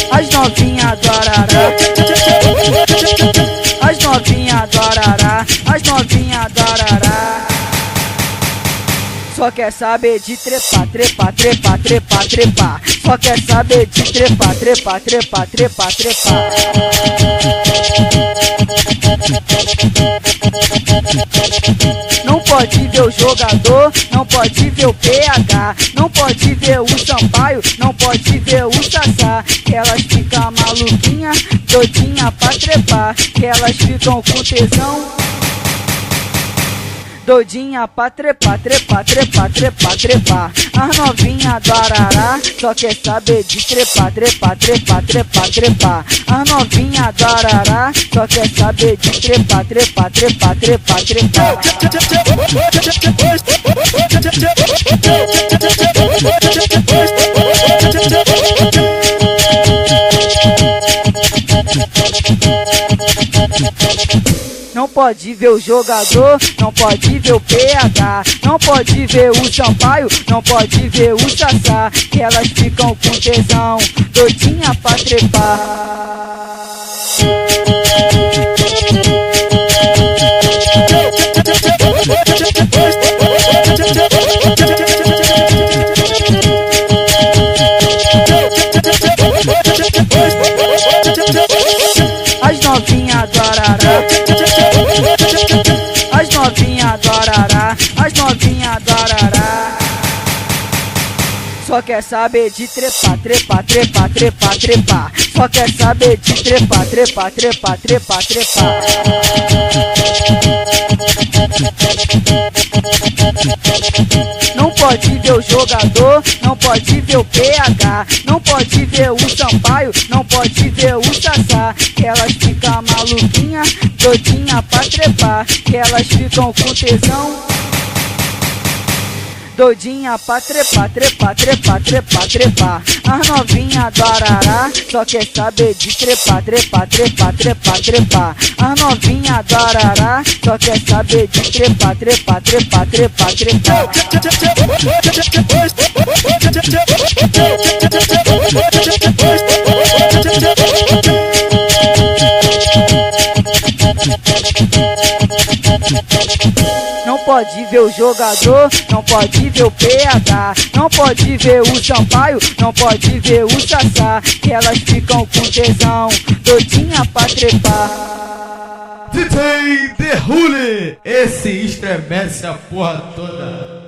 As novinha adorará, as novinha adorará, as novinha adorará. Só quer saber de trepar, trepar, trepar, trepar, trepar. Só quer saber de trepar, trepar, trepar, trepar, trepar. Não pode ver o jogador, não pode ver o PH, não pode ver o Sampaio, não pode ver o Sassá. Que elas ficam maluquinhas, doidinha pra trepar, que elas ficam com tesão, doidinha pra trepar, trepar, trepar, trepar, trepar. As novinha do Arará só quer saber de trepar, trepar, trepar, trepar, trepar. As novinha do Arará só quer saber de trepar, trepar, trepar, trepar, trepar. Não pode ver o jogador, não pode ver o PH, não pode ver o Sampaio, não pode ver o Sassá. Que elas ficam com tesão, doidinha pra trepar. As novinha adorará, as novinha adorará, as novinha adorará. Só quer saber de trepar, trepar, trepar, trepar, trepar. Só quer saber de trepar, trepar, trepar, trepar, trepar. Não pode ver o jogador, não pode ver o PH, não pode ver o Sampaio, não pode ver o Sassá. Que elas ficam maluquinhas, doidinha pra trepar, que elas ficam com tesão, doidinha pra trepar, trepar, trepar, trepar, trepar. As novinha do Arará só quer saber de trepar, trepar, trepar, trepar, trepar. As novinha do Arará só quer saber de trepar, trepar, trepar, trepar, trepar. Não pode ver o jogador, não pode ver o PH, não pode ver o Sampaio, não pode ver o Sassá. Que elas ficam com tesão, doidinha pra trepar. DJ The Rule, esse estremece a porra toda.